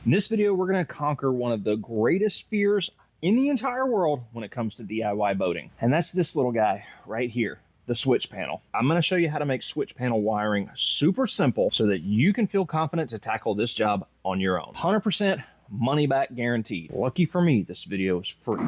In this video, we're going to conquer one of the greatest fears in the entire world when it comes to DIY boating. And that's this little guy right here, the switch panel. I'm going to show you how to make switch panel wiring super simple so that you can feel confident to tackle this job on your own. 100% money back guaranteed. Lucky for me, this video is free.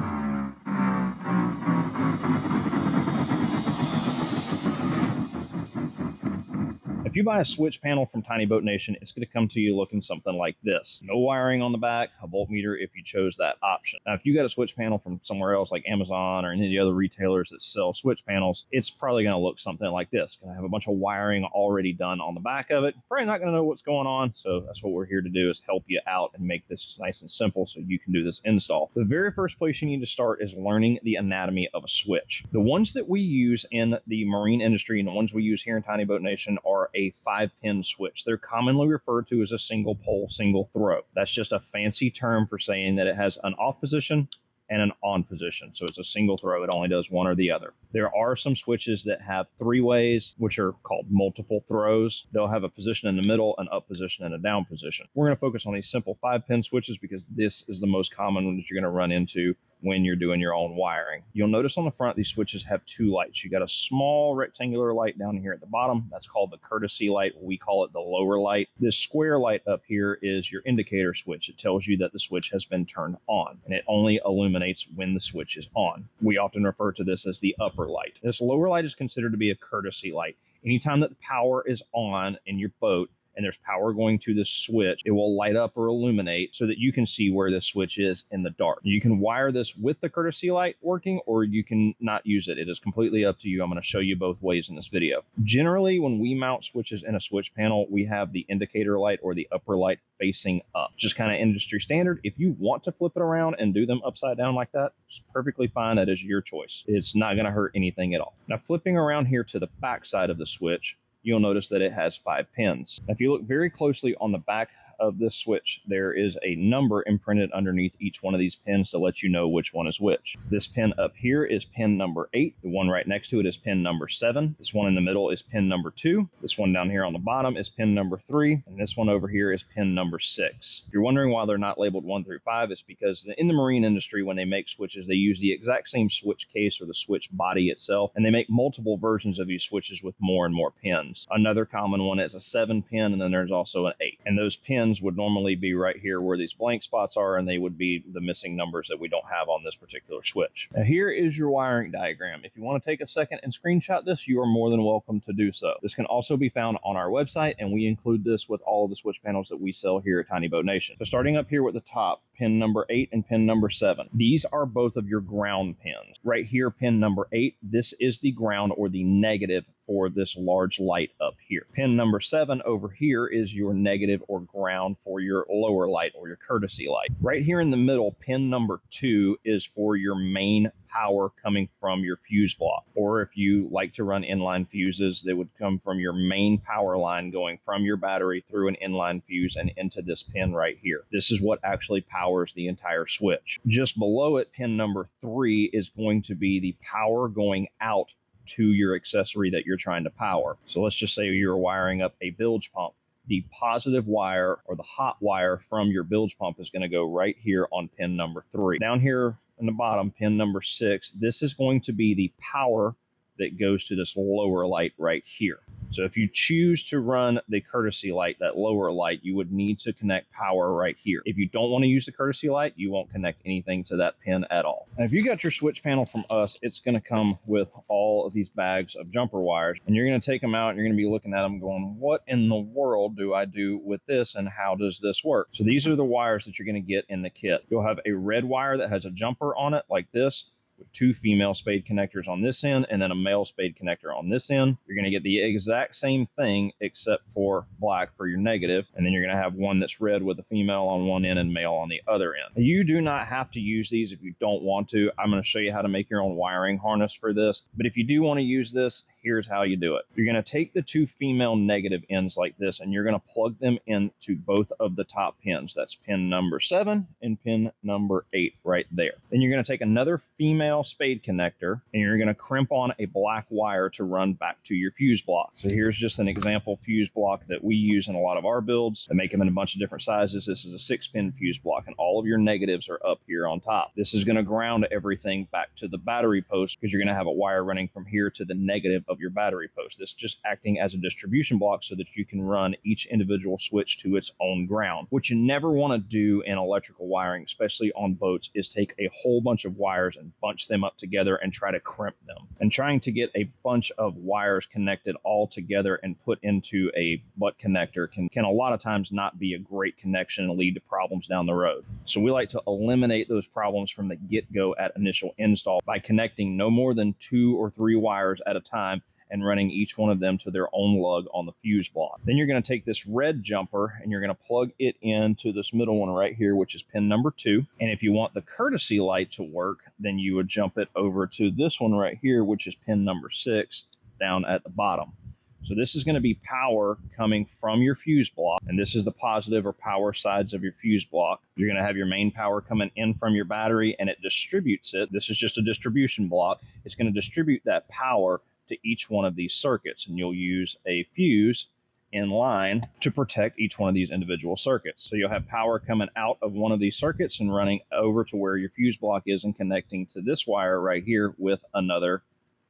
If you buy a switch panel from Tiny Boat Nation, it's going to come to you looking something like this. No wiring on the back, a voltmeter if you chose that option. Now, if you got a switch panel from somewhere else like Amazon or any of the other retailers that sell switch panels, it's probably going to look something like this. It's going to have a bunch of wiring already done on the back of it. Probably not going to know what's going on, so that's what we're here to do, is help you out and make this nice and simple so you can do this install. The very first place you need to start is learning the anatomy of a switch. The ones that we use in the marine industry and the ones we use here in Tiny Boat Nation are a 5-pin switch. They're commonly referred to as a single pole, single throw. That's just a fancy term for saying that it has an off position and an on position. So it's a single throw. It only does one or the other. There are some switches that have 3 ways, which are called multiple throws. They'll have a position in the middle, an up position, and a down position. We're going to focus on these simple 5-pin switches because this is the most common one that you're going to run into when you're doing your own wiring. You'll notice on the front, these switches have 2 lights. You got a small rectangular light down here at the bottom. That's called the courtesy light. We call it the lower light. This square light up here is your indicator switch. It tells you that the switch has been turned on, and it only illuminates when the switch is on. We often refer to this as the upper light. This lower light is considered to be a courtesy light. Anytime that the power is on in your boat, and there's power going to this switch, it will light up or illuminate so that you can see where this switch is in the dark. You can wire this with the courtesy light working, or you can not use it. It is completely up to you. I'm going to show you both ways in this video. Generally, when we mount switches in a switch panel, we have the indicator light or the upper light facing up. Just kind of industry standard. If you want to flip it around and do them upside down like that, it's perfectly fine. That is your choice. It's not going to hurt anything at all. Now, flipping around here to the back side of the switch, you'll notice that it has 5 pins. Now, if you look very closely on the back of this switch, there is a number imprinted underneath each one of these pins to let you know which one is which. This pin up here is pin number 8. The one right next to it is pin number 7. This one in the middle is pin number 2. This one down here on the bottom is pin number 3. And this one over here is pin number 6. If you're wondering why they're not labeled 1 through 5, it's because in the marine industry, when they make switches, they use the exact same switch case or the switch body itself, and they make multiple versions of these switches with more and more pins. Another common one is a 7 pin, and then there's also an 8. And those pins would normally be right here where these blank spots are, and they would be the missing numbers that we don't have on this particular switch. Now, here is your wiring diagram. If you want to take a second and screenshot this, you are more than welcome to do so. This can also be found on our website, and we include this with all of the switch panels that we sell here at Tiny Boat Nation. So starting up here with the top, pin number 8 and pin number 7. These are both of your ground pins. Right here, pin number 8, this is the ground or the negative for this large light up here. Pin number 7 over here is your negative or ground for your lower light or your courtesy light. Right here in the middle, pin number 2 is for your main power coming from your fuse block. Or if you like to run inline fuses, they would come from your main power line going from your battery through an inline fuse and into this pin right here. This is what actually powers the entire switch. Just below it, pin number 3 is going to be the power going out to your accessory that you're trying to power. So let's just say you're wiring up a bilge pump. The positive wire or the hot wire from your bilge pump is going to go right here on pin number 3. Down here in the bottom, pin number 6, this is going to be the power that goes to this lower light right here. So if you choose to run the courtesy light, that lower light, you would need to connect power right here. If you don't want to use the courtesy light, you won't connect anything to that pin at all. And if you got your switch panel from us, it's going to come with all of these bags of jumper wires, and you're going to take them out and you're going to be looking at them going, what in the world do I do with this and how does this work? So these are the wires that you're going to get in the kit. You'll have a red wire that has a jumper on it like this, with 2 female spade connectors on this end and then a male spade connector on this end. You're going to get the exact same thing except for black for your negative, and then you're going to have one that's red with a female on one end and male on the other end. You do not have to use these if you don't want to. I'm going to show you how to make your own wiring harness for this, but if you do want to use this, here's how you do it. You're going to take the 2 female negative ends like this, and you're going to plug them into both of the top pins. That's pin number 7 and pin number 8 right there. Then you're going to take another female female spade connector, and you're going to crimp on a black wire to run back to your fuse block. So here's just an example fuse block that we use in a lot of our builds. They make them in a bunch of different sizes. This is a 6-pin fuse block, and all of your negatives are up here on top. This is going to ground everything back to the battery post, because you're going to have a wire running from here to the negative of your battery post. This is just acting as a distribution block so that you can run each individual switch to its own ground. What you never want to do in electrical wiring, especially on boats, is take a whole bunch of wires and bunch them up together and try to crimp them. And trying to get a bunch of wires connected all together and put into a butt connector can a lot of times not be a great connection and lead to problems down the road. So we like to eliminate those problems from the get-go at initial install by connecting no more than 2 or 3 wires at a time and running each one of them to their own lug on the fuse block. Then you're going to take this red jumper and you're going to plug it into this middle one right here, which is pin number 2. And if you want the courtesy light to work, then you would jump it over to this one right here, which is pin number 6 down at the bottom. So this is going to be power coming from your fuse block, and this is the positive or power sides of your fuse block. You're going to have your main power coming in from your battery, and it distributes it. This is just a distribution block. It's going to distribute that power to each one of these circuits, and you'll use a fuse in line to protect each one of these individual circuits. So you'll have power coming out of one of these circuits and running over to where your fuse block is and connecting to this wire right here with another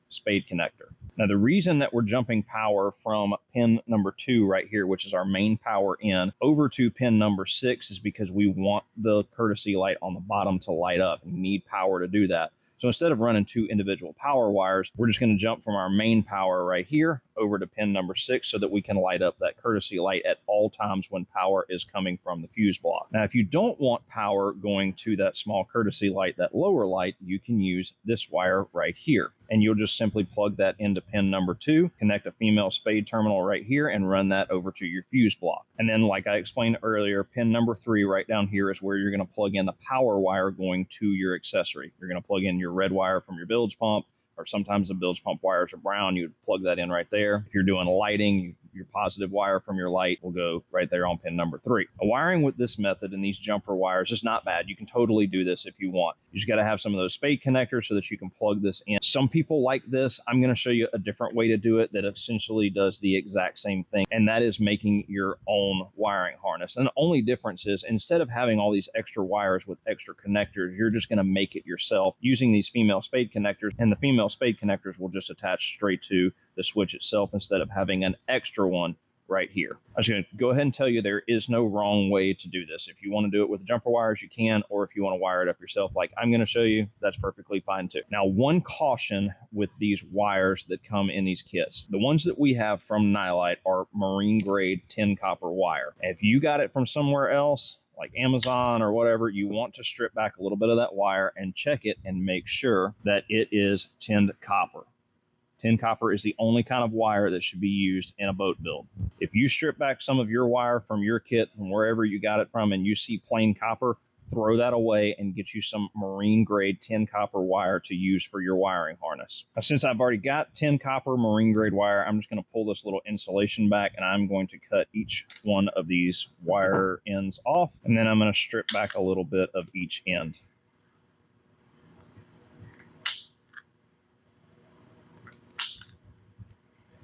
spade connector. Now, the reason that we're jumping power from pin number 2 right here, which is our main power in, over to pin number 6 is because we want the courtesy light on the bottom to light up. We need power to do that. So instead of running 2 individual power wires, we're just going to jump from our main power right here over to pin number 6 so that we can light up that courtesy light at all times when power is coming from the fuse block. Now, if you don't want power going to that small courtesy light, that lower light, you can use this wire right here. And you'll just simply plug that into pin number 2, connect a female spade terminal right here, and run that over to your fuse block. And then, like I explained earlier, pin number 3 right down here is where you're going to plug in the power wire going to your accessory. You're going to plug in your red wire from your bilge pump, or sometimes the bilge pump wires are brown. You would plug that in right there. If you're doing lighting, your positive wire from your light will go right there on pin number 3. Wiring with this method and these jumper wires is not bad. You can totally do this if you want. You just got to have some of those spade connectors so that you can plug this in. Some people like this. I'm going to show you a different way to do it that essentially does the exact same thing, and that is making your own wiring harness. And the only difference is, instead of having all these extra wires with extra connectors, you're just going to make it yourself using these female spade connectors, and the female spade connectors will just attach straight to the switch itself instead of having an extra one right here. I'm just going to go ahead and tell you there is no wrong way to do this. If you want to do it with jumper wires, you can, or if you want to wire it up yourself like I'm going to show you, that's perfectly fine too. Now, one caution with these wires that come in these kits, the ones that we have from Nylite are marine grade tin copper wire. If you got it from somewhere else, like Amazon or whatever, you want to strip back a little bit of that wire and check it and make sure that it is tinned copper. Tin copper is the only kind of wire that should be used in a boat build. If you strip back some of your wire from your kit, from wherever you got it from, and you see plain copper, throw that away and get you some marine grade tin copper wire to use for your wiring harness. Now, since I've already got tin copper marine grade wire, I'm just going to pull this little insulation back, and I'm going to cut each one of these wire ends off, and then I'm going to strip back a little bit of each end.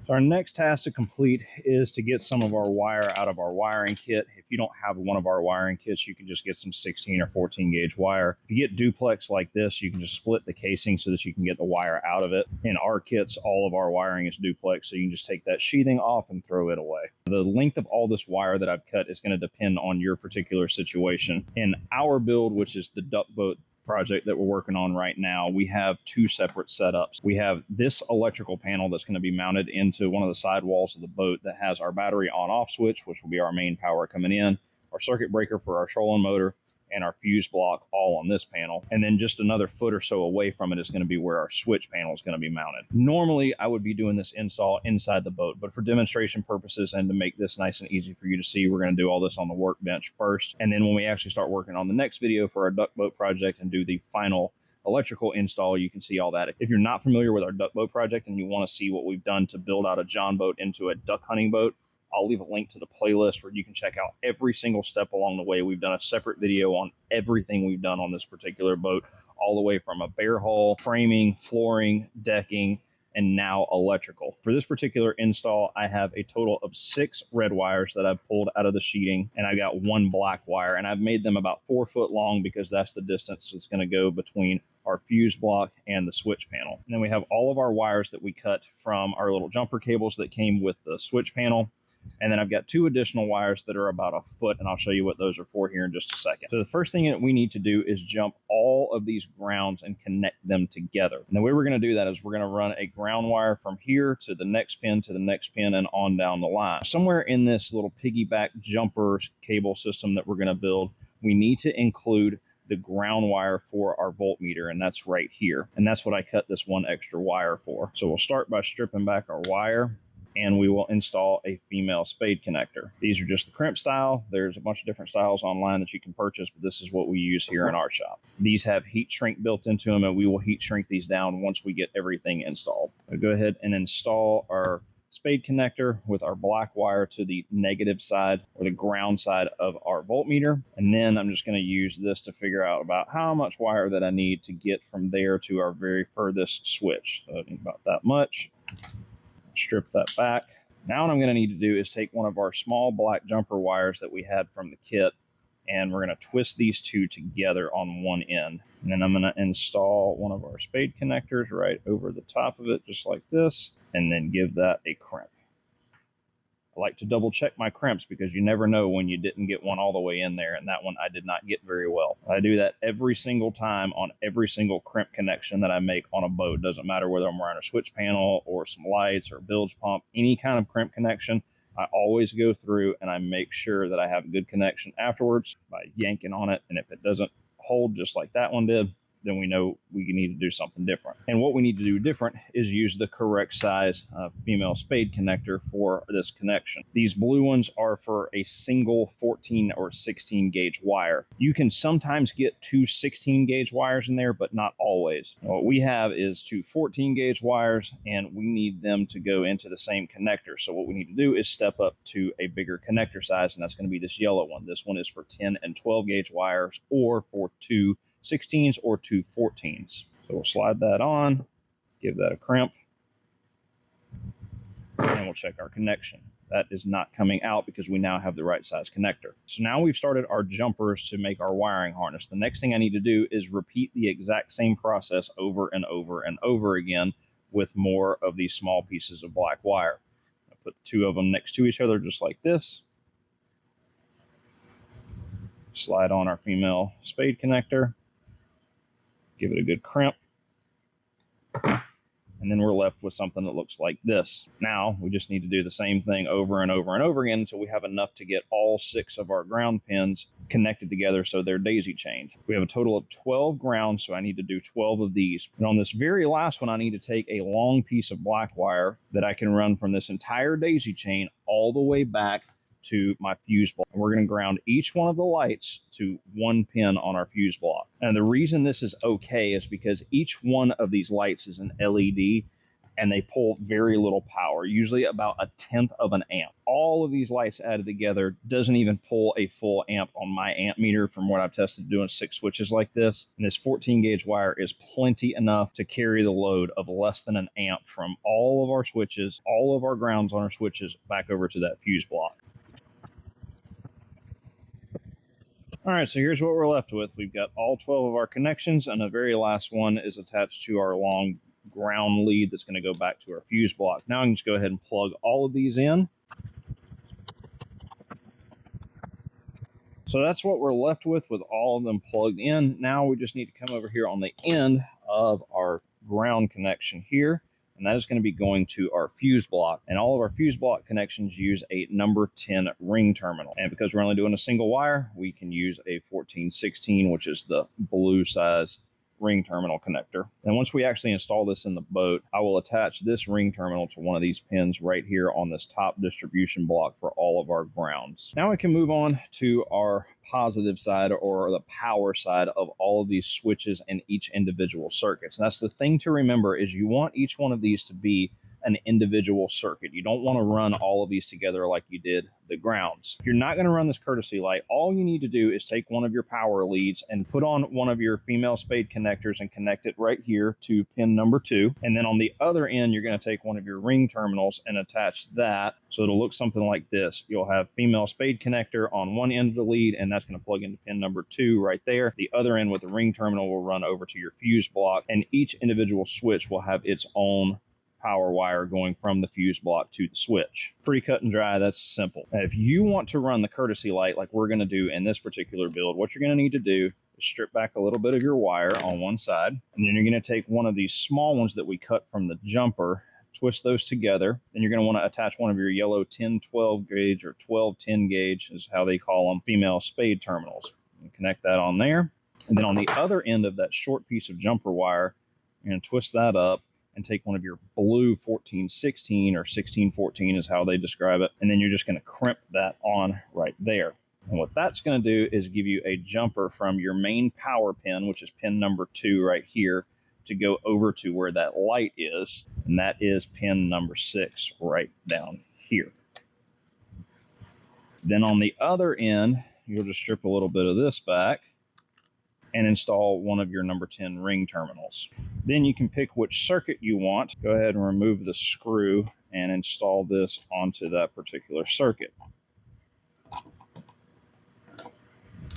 So our next task to complete is to get some of our wire out of our wiring kit. If you don't have one of our wiring kits, you can just get some 16 or 14 gauge wire. If you get duplex like this, you can just split the casing so that you can get the wire out of it. In our kits, all of our wiring is duplex, so you can just take that sheathing off and throw it away. The length of all this wire that I've cut is going to depend on your particular situation. In our build, which is the duck boat project that we're working on right now, we have 2 separate setups. We have this electrical panel that's going to be mounted into one of the side walls of the boat that has our battery on-off switch, which will be our main power coming in, our circuit breaker for our trolling motor, and our fuse block all on this panel. And then just another foot or so away from it is going to be where our switch panel is going to be mounted. Normally, I would be doing this install inside the boat, but for demonstration purposes and to make this nice and easy for you to see, we're going to do all this on the workbench first. And then when we actually start working on the next video for our duck boat project and do the final electrical install, you can see all that. If you're not familiar with our duck boat project and you want to see what we've done to build out a John boat into a duck hunting boat, I'll leave a link to the playlist where you can check out every single step along the way. We've done a separate video on everything we've done on this particular boat, all the way from a bare hull, framing, flooring, decking, and now electrical. For this particular install, I have a total of 6 red wires that I've pulled out of the sheeting, and I got 1 black wire, and I've made them about 4 foot long because that's the distance that's going to go between our fuse block and the switch panel. And then we have all of our wires that we cut from our little jumper cables that came with the switch panel. And then I've got 2 additional wires that are about 1 foot, and I'll show you what those are for here in just a second. So the first thing that we need to do is jump all of these grounds and connect them together. And the way we're going to do that is we're going to run a ground wire from here to the next pin and on down the line. Somewhere in this little piggyback jumper cable system that we're going to build, we need to include the ground wire for our voltmeter, and that's right here. And that's what I cut this 1 extra wire for. So we'll start by stripping back our wire, and we will install a female spade connector. These are just the crimp style. There's a bunch of different styles online that you can purchase, but this is what we use here in our shop. These have heat shrink built into them, and we will heat shrink these down once we get everything installed. So go ahead and install our spade connector with our black wire to the negative side or the ground side of our voltmeter. And then I'm just going to use this to figure out about how much wire that I need to get from there to our very furthest switch. So I think about that much. Strip that back. Now what I'm going to need to do is take one of our small black jumper wires that we had from the kit, and we're going to twist these 2 together on one end. And then I'm going to install one of our spade connectors right over the top of it, just like this, and then give that a crimp. I like to double check my crimps because you never know when you didn't get one all the way in there, and that one I did not get very well. I do that every single time on every single crimp connection that I make on a boat. Doesn't matter whether I'm running a switch panel or some lights or a bilge pump, any kind of crimp connection, I always go through and I make sure that I have a good connection afterwards by yanking on it. And if it doesn't hold just like that one did, then we know we need to do something different. And what we need to do different is use the correct size female spade connector for this connection. These blue ones are for a single 14 or 16 gauge wire. You can sometimes get 2 16 gauge wires in there, but not always. What we have is 2 14 gauge wires, and we need them to go into the same connector. So what we need to do is step up to a bigger connector size, and that's going to be this yellow one. This one is for 10 and 12 gauge wires, or for 2 16s or 2 14s. So we'll slide that on, give that a crimp, and we'll check our connection. That is not coming out because we now have the right size connector. So now we've started our jumpers to make our wiring harness. The next thing I need to do is repeat the exact same process over and over and over again with more of these small pieces of black wire. I'll put 2 of them next to each other just like this. Slide on our female spade connector. Give it a good crimp, and then we're left with something that looks like this. Now we just need to do the same thing over and over and over again until we have enough to get all 6 of our ground pins connected together so they're daisy chained. We have a total of 12 grounds, so I need to do 12 of these. And on this very last one, I need to take a long piece of black wire that I can run from this entire daisy chain all the way back to my fuse block. And we're going to ground each one of the lights to 1 pin on our fuse block. And the reason this is okay is because each one of these lights is an LED, and they pull very little power, usually about 1/10 of an amp. All of these lights added together doesn't even pull a full amp on my amp meter from what I've tested doing 6 switches like this. And this 14 gauge wire is plenty enough to carry the load of less than an amp from all of our switches, all of our grounds on our switches back over to that fuse block. All right, so here's what we're left with. We've got all 12 of our connections, and the very last one is attached to our long ground lead that's going to go back to our fuse block. Now I can just go ahead and plug all of these in. So that's what we're left with all of them plugged in. Now we just need to come over here on the end of our ground connection here, and that is going to be going to our fuse block. And all of our fuse block connections use a number 10 ring terminal. And because we're only doing a single wire, we can use a 1416, which is the blue size ring terminal connector. And once we actually install this in the boat, I will attach this ring terminal to one of these pins right here on this top distribution block for all of our grounds. Now we can move on to our positive side, or the power side, of all of these switches and each individual circuits. And that's the thing to remember, is you want each one of these to be an individual circuit. You don't want to run all of these together like you did the grounds. If you're not going to run this courtesy light, all you need to do is take one of your power leads and put on one of your female spade connectors and connect it right here to pin number 2. And then on the other end, you're going to take one of your ring terminals and attach that. So it'll look something like this. You'll have female spade connector on one end of the lead, and that's going to plug into pin number 2 right there. The other end with the ring terminal will run over to your fuse block, and each individual switch will have its own power wire going from the fuse block to the switch. Pretty cut and dry. That's simple. Now, if you want to run the courtesy light like we're going to do in this particular build, what you're going to need to do is strip back a little bit of your wire on one side, and then you're going to take one of these small ones that we cut from the jumper, twist those together. Then you're going to want to attach one of your yellow 10-12 gauge or 12-10 gauge is how they call them, female spade terminals. And connect that on there. And then on the other end of that short piece of jumper wire, you're going to twist that up and take one of your blue 14-16 or 16-14 is how they describe it. And then you're just going to crimp that on right there. And what that's going to do is give you a jumper from your main power pin, which is pin number 2 right here, to go over to where that light is. And that is pin number 6 right down here. Then on the other end, you'll just strip a little bit of this back and install one of your number 10 ring terminals. Then you can pick which circuit you want. Go ahead and remove the screw and install this onto that particular circuit.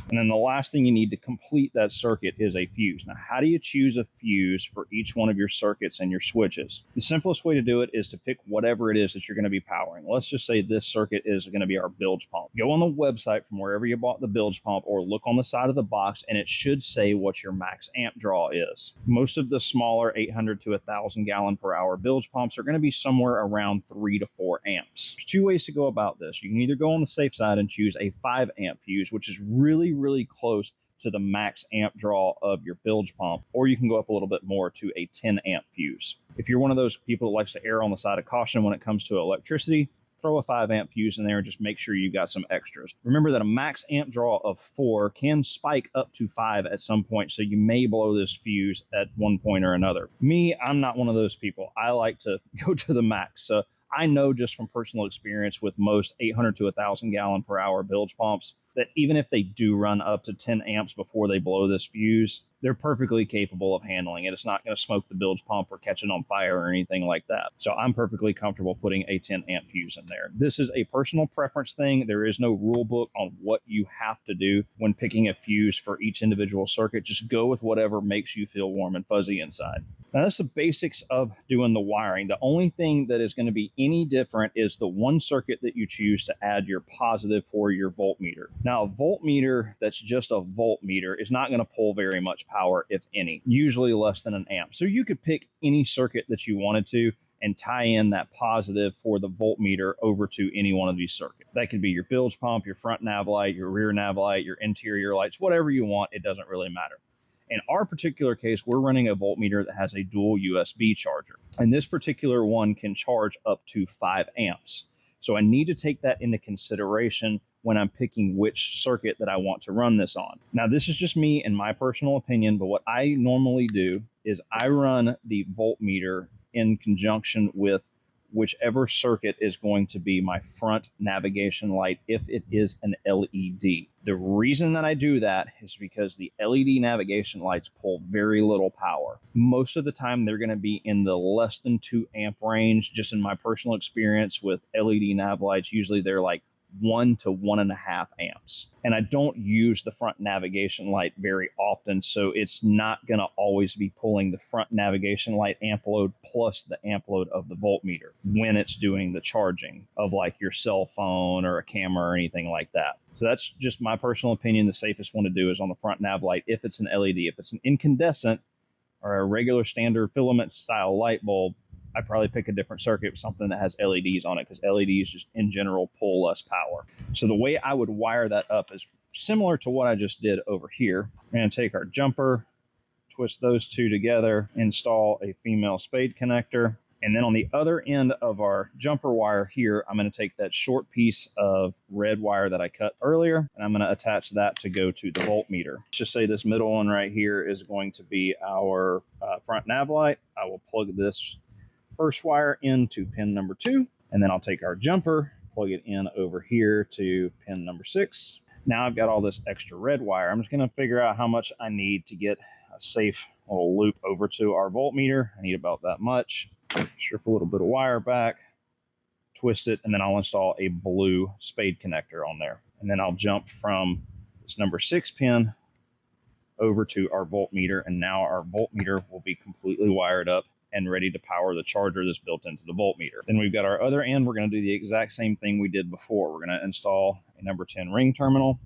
And then the last thing you need to complete that circuit is a fuse. Now, how do you choose a fuse for each one of your circuits and your switches? The simplest way to do it is to pick whatever it is that you're going to be powering. Let's just say this circuit is going to be our bilge pump. Go on the website from wherever you bought the bilge pump or look on the side of the box, and it should say what your max amp draw is. Most of the smaller 800 to 1,000 gallon per hour bilge pumps are going to be somewhere around 3 to 4 amps. There's 2 ways to go about this. You can either go on the safe side and choose a 5 amp fuse, which is really close to the max amp draw of your bilge pump, or you can go up a little bit more to a 10 amp fuse. If you're one of those people that likes to err on the side of caution when it comes to electricity, throw a 5 amp fuse in there and just make sure you got some extras. Remember that a max amp draw of 4 can spike up to 5 at some point, so you may blow this fuse at one point or another. Me, I'm not one of those people. I like to go to the max. So I know just from personal experience with most 800 to 1,000 gallon per hour bilge pumps that even if they do run up to 10 amps before they blow this fuse, they're perfectly capable of handling it. It's not going to smoke the bilge pump or catch it on fire or anything like that. So I'm perfectly comfortable putting a 10 amp fuse in there. This is a personal preference thing. There is no rule book on what you have to do when picking a fuse for each individual circuit. Just go with whatever makes you feel warm and fuzzy inside. Now, that's the basics of doing the wiring. The only thing that is going to be any different is the one circuit that you choose to add your positive for your voltmeter. Now, a voltmeter that's just a voltmeter is not going to pull very much power, if any, usually less than an amp. So you could pick any circuit that you wanted to and tie in that positive for the voltmeter over to any one of these circuits. That could be your bilge pump, your front nav light, your rear nav light, your interior lights, whatever you want. It doesn't really matter. In our particular case, we're running a voltmeter that has a dual USB charger. And this particular one can charge up to 5 amps. So I need to take that into consideration when I'm picking which circuit that I want to run this on. Now, this is just me and my personal opinion, but what I normally do is I run the voltmeter in conjunction with whichever circuit is going to be my front navigation light if it is an LED. The reason that I do that is because the LED navigation lights pull very little power. Most of the time they're going to be in the less than 2 amp range. Just in my personal experience with LED nav lights, usually they're like 1 to 1.5 amps. And I don't use the front navigation light very often, so it's not going to always be pulling the front navigation light amp load plus the amp load of the voltmeter when it's doing the charging of like your cell phone or a camera or anything like that. So that's just my personal opinion. The safest one to do is on the front nav light if it's an LED. If it's an incandescent or a regular standard filament style light bulb, I'd probably pick a different circuit with something that has LEDs on it, because LEDs just in general pull less power. So the way I would wire that up is similar to what I just did over here. We're going to take our jumper, twist those two together, install a female spade connector. And then on the other end of our jumper wire here, I'm going to take that short piece of red wire that I cut earlier, and I'm going to attach that to go to the voltmeter. Let's just say this middle one right here is going to be our front nav light. I will plug this first wire into pin number 2, and then I'll take our jumper, plug it in over here to pin number 6. Now I've got all this extra red wire. I'm just going to figure out how much I need to get a safe little loop over to our voltmeter. I need about that much. Strip a little bit of wire back, twist it, and then I'll install a blue spade connector on there. And then I'll jump from this number 6 pin over to our voltmeter, and now our voltmeter will be completely wired up and ready to power the charger that's built into the voltmeter. Then we've got our other end. We're going to do the exact same thing we did before. We're going to install a number 10 ring terminal,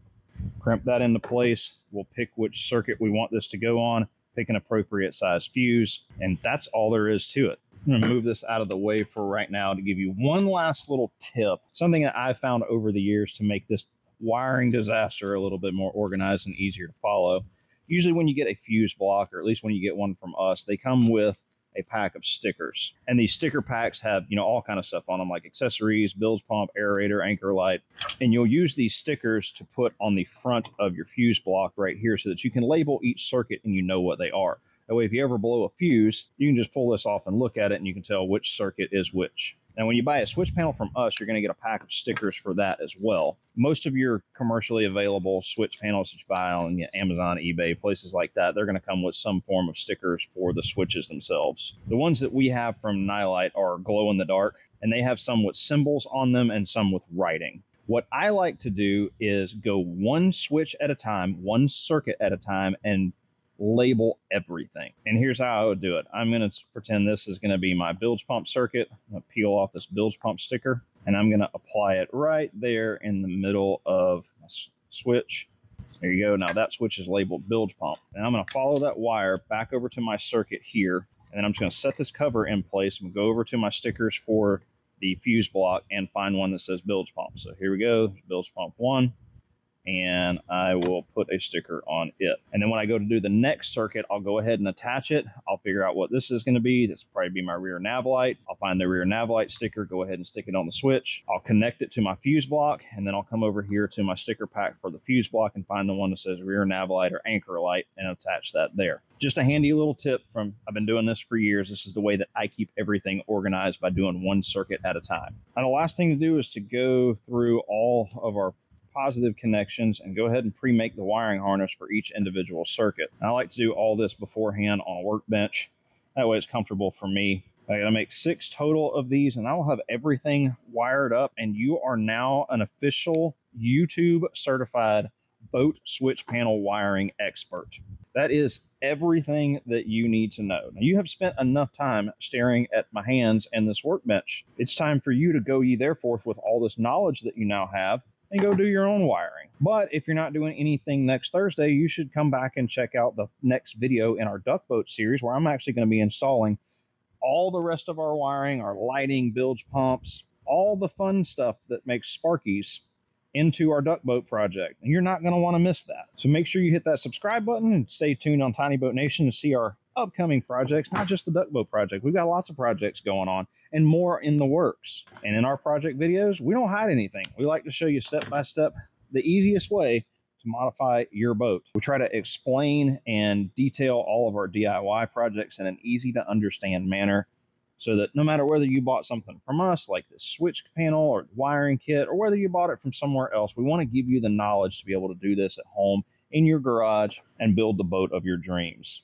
crimp that into place. We'll pick which circuit we want this to go on, pick an appropriate size fuse, and that's all there is to it. I'm going to move this out of the way for right now to give you one last little tip, something that I've found over the years to make this wiring disaster a little bit more organized and easier to follow. Usually when you get a fuse block, or at least when you get one from us, they come with a pack of stickers. And these sticker packs have, all kind of stuff on them, like accessories, bilge pump, aerator, anchor light. And you'll use these stickers to put on the front of your fuse block right here so that you can label each circuit and you know what they are. That way, if you ever blow a fuse, you can just pull this off and look at it and you can tell which circuit is which. Now, when you buy a switch panel from us, you're going to get a pack of stickers for that as well. Most of your commercially available switch panels that you buy on Amazon, eBay, places like that, they're going to come with some form of stickers for the switches themselves. The ones that we have from Nylite are glow in the dark, and they have some with symbols on them and some with writing. What I like to do is go one switch at a time, one circuit at a time, and label everything. And here's how I would do it. I'm going to pretend this is going to be my bilge pump circuit. I'm going to peel off this bilge pump sticker, and I'm going to apply it right there in the middle of my switch. There you go. Now that switch is labeled bilge pump. And I'm going to follow that wire back over to my circuit here, and then I'm just going to set this cover in place. I'm going to go over to my stickers for the fuse block and find one that says bilge pump. So here we go, bilge pump 1. And I will put a sticker on it. And then when I go to do the next circuit, I'll go ahead and attach it. I'll figure out what this is going to be. This will probably be my rear nav light. I'll find the rear nav light sticker, go ahead and stick it on the switch. I'll connect it to my fuse block, and then I'll come over here to my sticker pack for the fuse block and find the one that says rear nav light or anchor light and attach that there. Just a handy little tip from, I've been doing this for years. This is the way that I keep everything organized, by doing one circuit at a time. And the last thing to do is to go through all of our positive connections and go ahead and pre-make the wiring harness for each individual circuit. And I like to do all this beforehand on a workbench. That way it's comfortable for me. I gotta make 6 total of these, and I will have everything wired up, and you are now an official YouTube certified boat switch panel wiring expert. That is everything that you need to know. Now, you have spent enough time staring at my hands and this workbench. It's time for you to go ye therefore with all this knowledge that you now have and go do your own wiring. But if you're not doing anything next Thursday, you should come back and check out the next video in our duck boat series, where I'm actually going to be installing all the rest of our wiring, our lighting, bilge pumps, all the fun stuff that makes sparkies into our duck boat project. And you're not going to want to miss that. So make sure you hit that subscribe button and stay tuned on Tiny Boat Nation to see our upcoming projects, not just the duck boat project. We've got lots of projects going on and more in the works. And in our project videos, we don't hide anything. We like to show you step by step the easiest way to modify your boat. We try to explain and detail all of our DIY projects in an easy to understand manner, so that no matter whether you bought something from us, like this switch panel or wiring kit, or whether you bought it from somewhere else, we want to give you the knowledge to be able to do this at home, in your garage, and build the boat of your dreams.